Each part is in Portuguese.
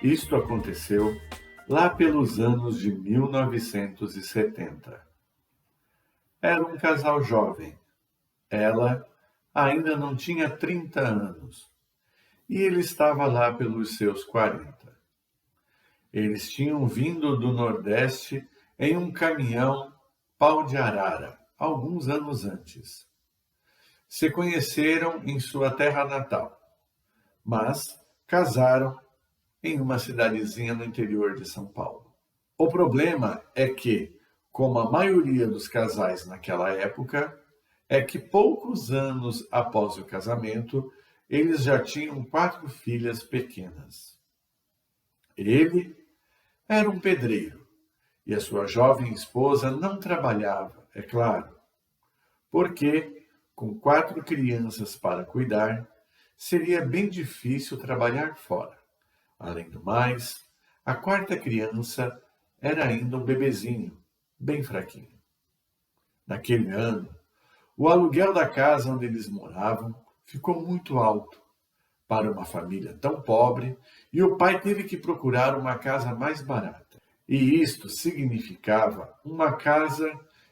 Isto aconteceu lá pelos anos de 1970. Era um casal jovem. Ela ainda não tinha 30 anos e ele estava lá pelos seus 40. Eles tinham vindo do Nordeste em um caminhão pau de arara, alguns anos antes. Se conheceram em sua terra natal, mas casaram em uma cidadezinha no interior de São Paulo. O problema é que, como a maioria dos casais naquela época, é que poucos anos após o casamento, eles já tinham 4 filhas pequenas. Ele era um pedreiro e a sua jovem esposa não trabalhava, é claro, porque, com 4 crianças para cuidar, seria bem difícil trabalhar fora. Além do mais, a 4ª criança era ainda um bebezinho, bem fraquinho. Naquele ano, o aluguel da casa onde eles moravam ficou muito alto para uma família tão pobre e o pai teve que procurar uma casa mais barata. E isto significava uma casa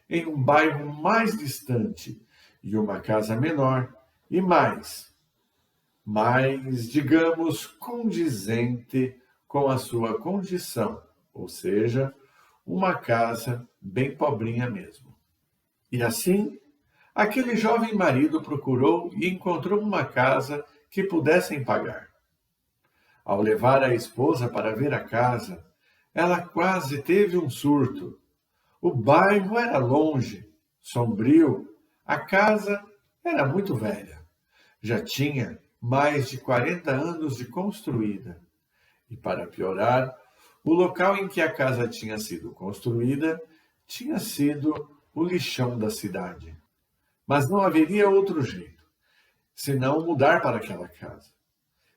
em um bairro mais distante e uma casa menor e mais, digamos, condizente com a sua condição, ou seja, uma casa bem pobrinha mesmo. E assim, aquele jovem marido procurou e encontrou uma casa que pudessem pagar. Ao levar a esposa para ver a casa, ela quase teve um surto. O bairro era longe, sombrio, a casa era muito velha. Já tinha mais de 40 anos de construída. E para piorar, o local em que a casa tinha sido construída tinha sido o lixão da cidade. Mas não haveria outro jeito, senão mudar para aquela casa.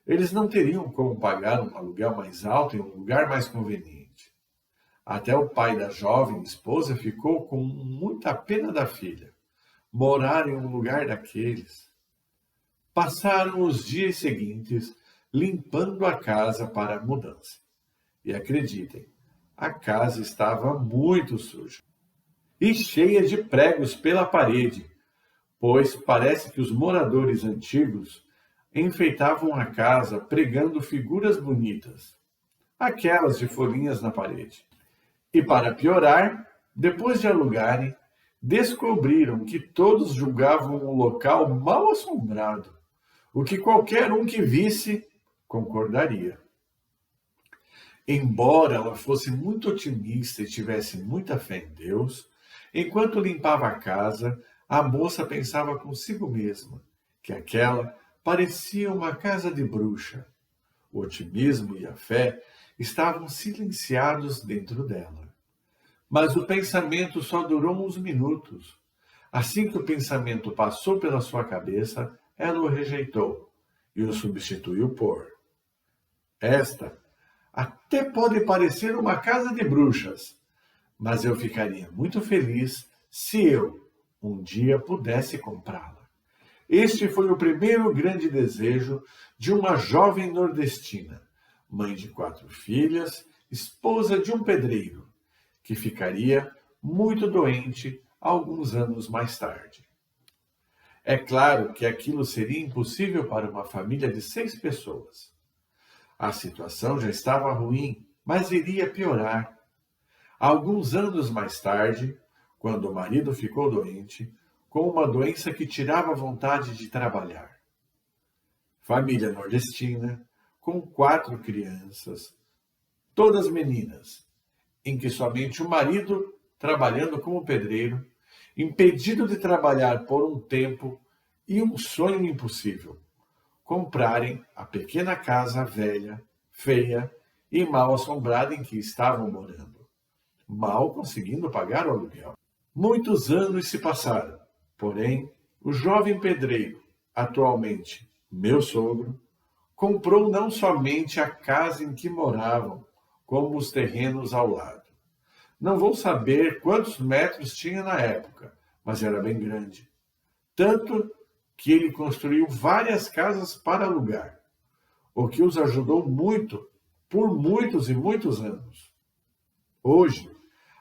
Eles não teriam como pagar um aluguel mais alto em um lugar mais conveniente. Até o pai da jovem esposa ficou com muita pena da filha. Morar em um lugar daqueles. Passaram os dias seguintes limpando a casa para a mudança. E acreditem, a casa estava muito suja e cheia de pregos pela parede, pois parece que os moradores antigos enfeitavam a casa pregando figuras bonitas, aquelas de folhinhas na parede. E para piorar, depois de alugarem, descobriram que todos julgavam o local mal assombrado, o que qualquer um que visse concordaria. Embora ela fosse muito otimista e tivesse muita fé em Deus, enquanto limpava a casa, a moça pensava consigo mesma que aquela parecia uma casa de bruxa. O otimismo e a fé estavam silenciados dentro dela. Mas o pensamento só durou uns minutos. Assim que o pensamento passou pela sua cabeça, ela o rejeitou e o substituiu por: esta até pode parecer uma casa de bruxas, mas eu ficaria muito feliz se eu, um dia, pudesse comprá-la. Este foi o primeiro grande desejo de uma jovem nordestina, mãe de 4 filhas, esposa de um pedreiro, que ficaria muito doente alguns anos mais tarde. É claro que aquilo seria impossível para uma família de 6 pessoas. A situação já estava ruim, mas iria piorar. Alguns anos mais tarde, quando o marido ficou doente, com uma doença que tirava a vontade de trabalhar. Família nordestina, com 4 crianças, todas meninas, em que somente o marido, trabalhando como pedreiro, impedido de trabalhar por um tempo e um sonho impossível, comprarem a pequena casa velha, feia e mal assombrada em que estavam morando, mal conseguindo pagar o aluguel. Muitos anos se passaram, porém, o jovem pedreiro, atualmente meu sogro, comprou não somente a casa em que moravam, como os terrenos ao lado. Não vou saber quantos metros tinha na época, mas era bem grande. Tanto que ele construiu várias casas para alugar, o que os ajudou muito por muitos e muitos anos. Hoje,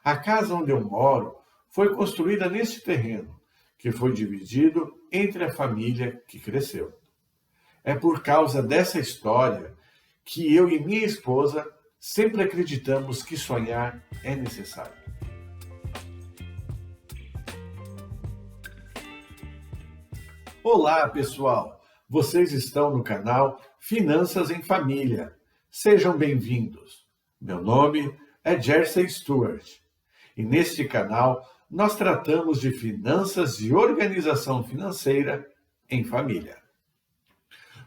a casa onde eu moro foi construída neste terreno, que foi dividido entre a família que cresceu. É por causa dessa história que eu e minha esposa sempre acreditamos que sonhar é necessário. Olá, pessoal! Vocês estão no canal Finanças em Família. Sejam bem-vindos. Meu nome é Jersey Stewart e neste canal nós tratamos de finanças e organização financeira em família.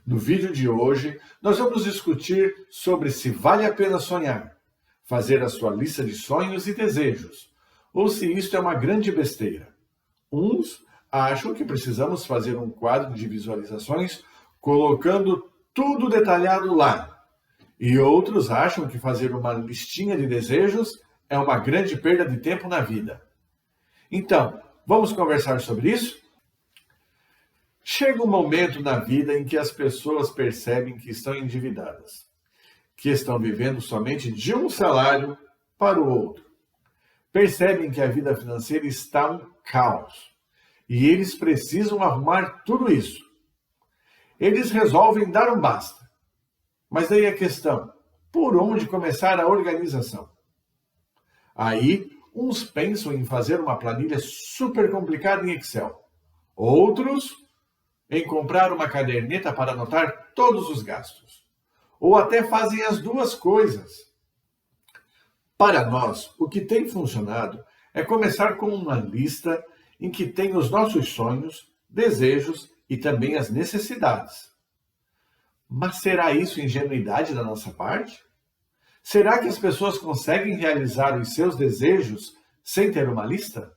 No vídeo de hoje, nós vamos discutir sobre se vale a pena sonhar, fazer a sua lista de sonhos e desejos, ou se isto é uma grande besteira. Uns acham que precisamos fazer um quadro de visualizações colocando tudo detalhado lá, e outros acham que fazer uma listinha de desejos é uma grande perda de tempo na vida. Então, vamos conversar sobre isso? Chega um momento na vida em que as pessoas percebem que estão endividadas, que estão vivendo somente de um salário para o outro. Percebem que a vida financeira está um caos e eles precisam arrumar tudo isso. Eles resolvem dar um basta. Mas daí a questão, por onde começar a organização? Aí, uns pensam em fazer uma planilha super complicada em Excel. Outros em comprar uma caderneta para anotar todos os gastos. Ou até fazem as duas coisas. Para nós, o que tem funcionado é começar com uma lista em que tem os nossos sonhos, desejos e também as necessidades. Mas será isso ingenuidade da nossa parte? Será que as pessoas conseguem realizar os seus desejos sem ter uma lista?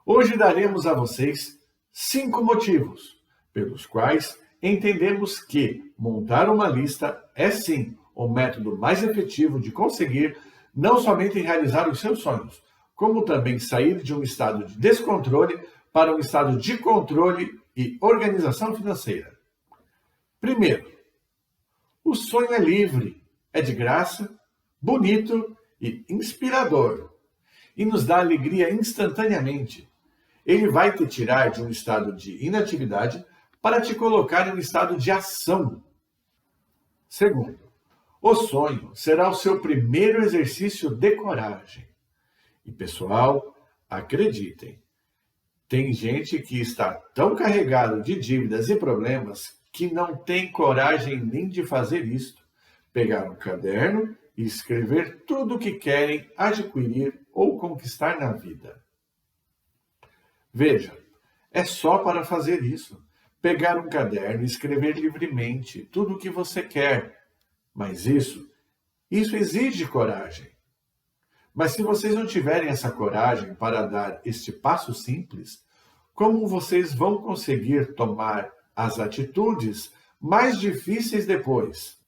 Hoje daremos a vocês 5 motivos pelos quais entendemos que montar uma lista é sim o método mais efetivo de conseguir não somente realizar os seus sonhos, como também sair de um estado de descontrole para um estado de controle e organização financeira. Primeiro, o sonho é livre, é de graça, bonito e inspirador, e nos dá alegria instantaneamente. Ele vai te tirar de um estado de inatividade para te colocar em um estado de ação. Segundo, o sonho será o seu primeiro exercício de coragem. E pessoal, acreditem, tem gente que está tão carregado de dívidas e problemas que não tem coragem nem de fazer isto. Pegar um caderno e escrever tudo o que querem adquirir ou conquistar na vida. Veja, é só para fazer isso. Pegar um caderno e escrever livremente tudo o que você quer. Mas isso exige coragem. Mas se vocês não tiverem essa coragem para dar este passo simples, como vocês vão conseguir tomar as atitudes mais difíceis depois?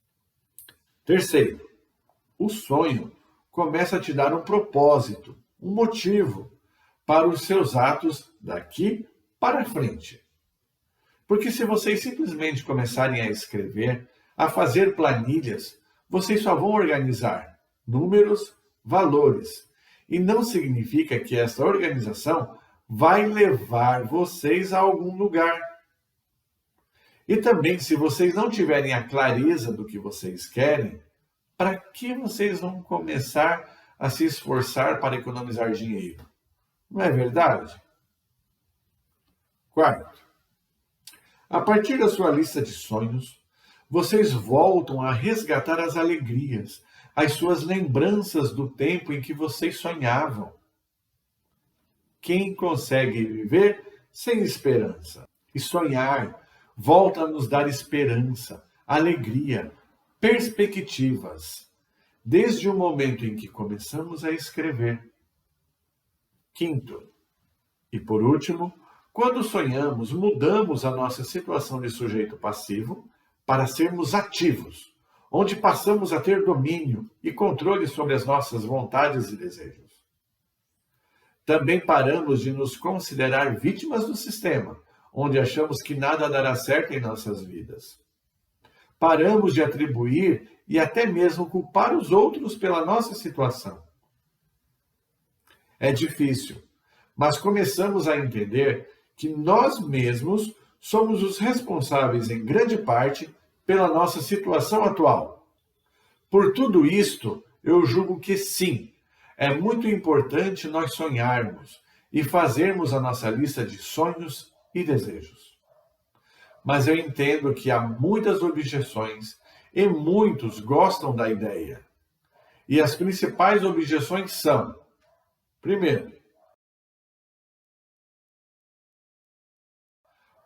Terceiro, o sonho começa a te dar um propósito, um motivo para os seus atos daqui para frente. Porque se vocês simplesmente começarem a escrever, a fazer planilhas, vocês só vão organizar números, valores. E não significa que essa organização vai levar vocês a algum lugar. E também, se vocês não tiverem a clareza do que vocês querem, para que vocês vão começar a se esforçar para economizar dinheiro? Não é verdade? Quarto, a partir da sua lista de sonhos, vocês voltam a resgatar as alegrias, as suas lembranças do tempo em que vocês sonhavam. Quem consegue viver sem esperança? E sonhar volta a nos dar esperança, alegria, perspectivas, desde o momento em que começamos a escrever. Quinto, e por último, quando sonhamos, mudamos a nossa situação de sujeito passivo para sermos ativos, onde passamos a ter domínio e controle sobre as nossas vontades e desejos. Também paramos de nos considerar vítimas do sistema, onde achamos que nada dará certo em nossas vidas. Paramos de atribuir e até mesmo culpar os outros pela nossa situação. É difícil, mas começamos a entender que nós mesmos somos os responsáveis, em grande parte, pela nossa situação atual. Por tudo isto, eu julgo que sim, é muito importante nós sonharmos e fazermos a nossa lista de sonhos e desejos. Mas eu entendo que há muitas objeções e muitos gostam da ideia. E as principais objeções são: primeiro,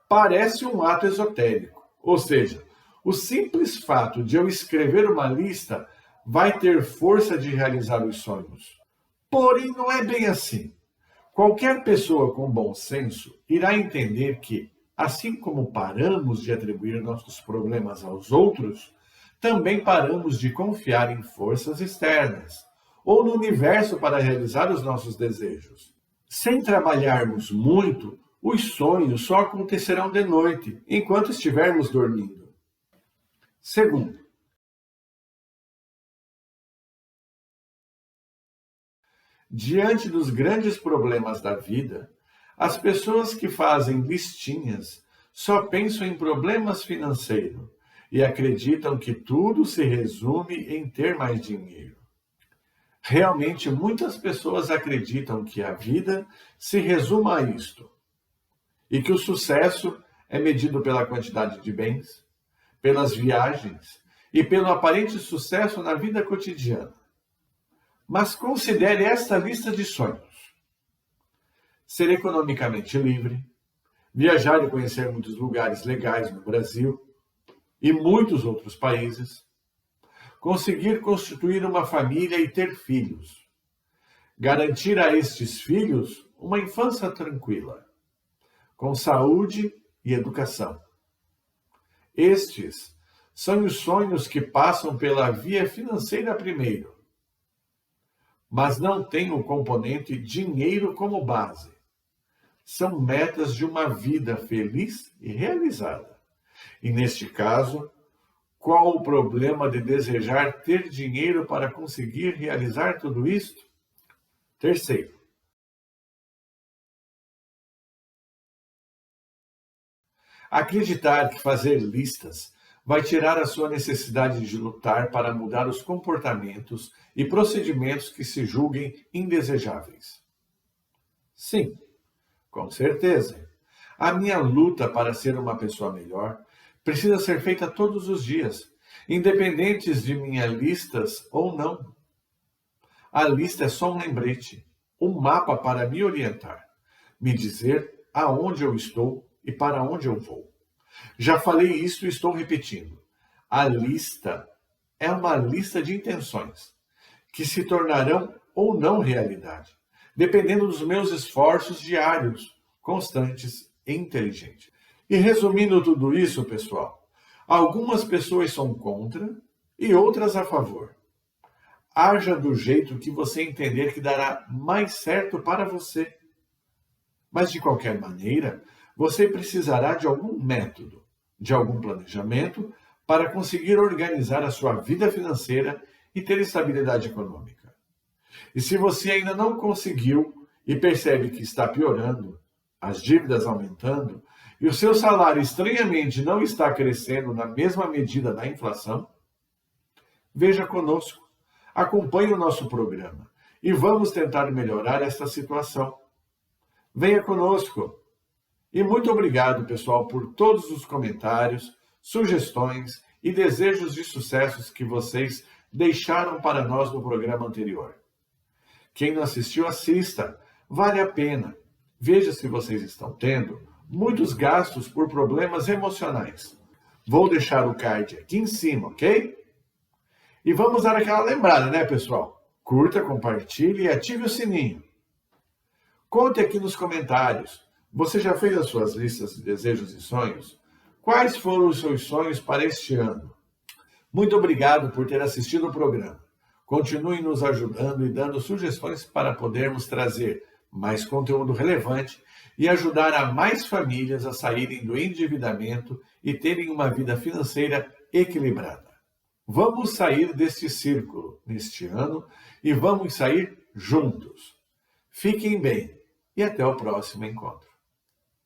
parece um ato esotérico, ou seja, o simples fato de eu escrever uma lista vai ter força de realizar os sonhos. Porém, não é bem assim. Qualquer pessoa com bom senso irá entender que, assim como paramos de atribuir nossos problemas aos outros, também paramos de confiar em forças externas ou no universo para realizar os nossos desejos. Sem trabalharmos muito, os sonhos só acontecerão de noite, enquanto estivermos dormindo. Segundo, diante dos grandes problemas da vida, as pessoas que fazem listinhas só pensam em problemas financeiros e acreditam que tudo se resume em ter mais dinheiro. Realmente, muitas pessoas acreditam que a vida se resuma a isto e que o sucesso é medido pela quantidade de bens, pelas viagens e pelo aparente sucesso na vida cotidiana. Mas considere esta lista de sonhos: ser economicamente livre, viajar e conhecer muitos lugares legais no Brasil e muitos outros países, conseguir constituir uma família e ter filhos, garantir a estes filhos uma infância tranquila, com saúde e educação. Estes são os sonhos que passam pela via financeira primeiro, mas não têm o componente dinheiro como base. São metas de uma vida feliz e realizada. E neste caso, qual o problema de desejar ter dinheiro para conseguir realizar tudo isto? Terceiro, acreditar que fazer listas vai tirar a sua necessidade de lutar para mudar os comportamentos e procedimentos que se julguem indesejáveis. Sim, com certeza. A minha luta para ser uma pessoa melhor precisa ser feita todos os dias, independentes de minhas listas ou não. A lista é só um lembrete, um mapa para me orientar, me dizer aonde eu estou e para onde eu vou. Já falei isso e estou repetindo. A lista é uma lista de intenções, que se tornarão ou não realidade, dependendo dos meus esforços diários, constantes e inteligentes. E resumindo tudo isso, pessoal, algumas pessoas são contra e outras a favor. Haja do jeito que você entender que dará mais certo para você. Mas, de qualquer maneira, você precisará de algum método, de algum planejamento para conseguir organizar a sua vida financeira e ter estabilidade econômica. E se você ainda não conseguiu e percebe que está piorando, as dívidas aumentando e o seu salário estranhamente não está crescendo na mesma medida da inflação, veja conosco, acompanhe o nosso programa e vamos tentar melhorar esta situação. Venha conosco. E muito obrigado, pessoal, por todos os comentários, sugestões e desejos de sucessos que vocês deixaram para nós no programa anterior. Quem não assistiu, assista. Vale a pena. Veja se vocês estão tendo muitos gastos por problemas emocionais. Vou deixar o card aqui em cima, ok? E vamos dar aquela lembrada, né, pessoal? Curta, compartilhe e ative o sininho. Conte aqui nos comentários. Você já fez as suas listas de desejos e sonhos? Quais foram os seus sonhos para este ano? Muito obrigado por ter assistido o programa. Continue nos ajudando e dando sugestões para podermos trazer mais conteúdo relevante e ajudar a mais famílias a saírem do endividamento e terem uma vida financeira equilibrada. Vamos sair deste círculo neste ano e vamos sair juntos. Fiquem bem e até o próximo encontro.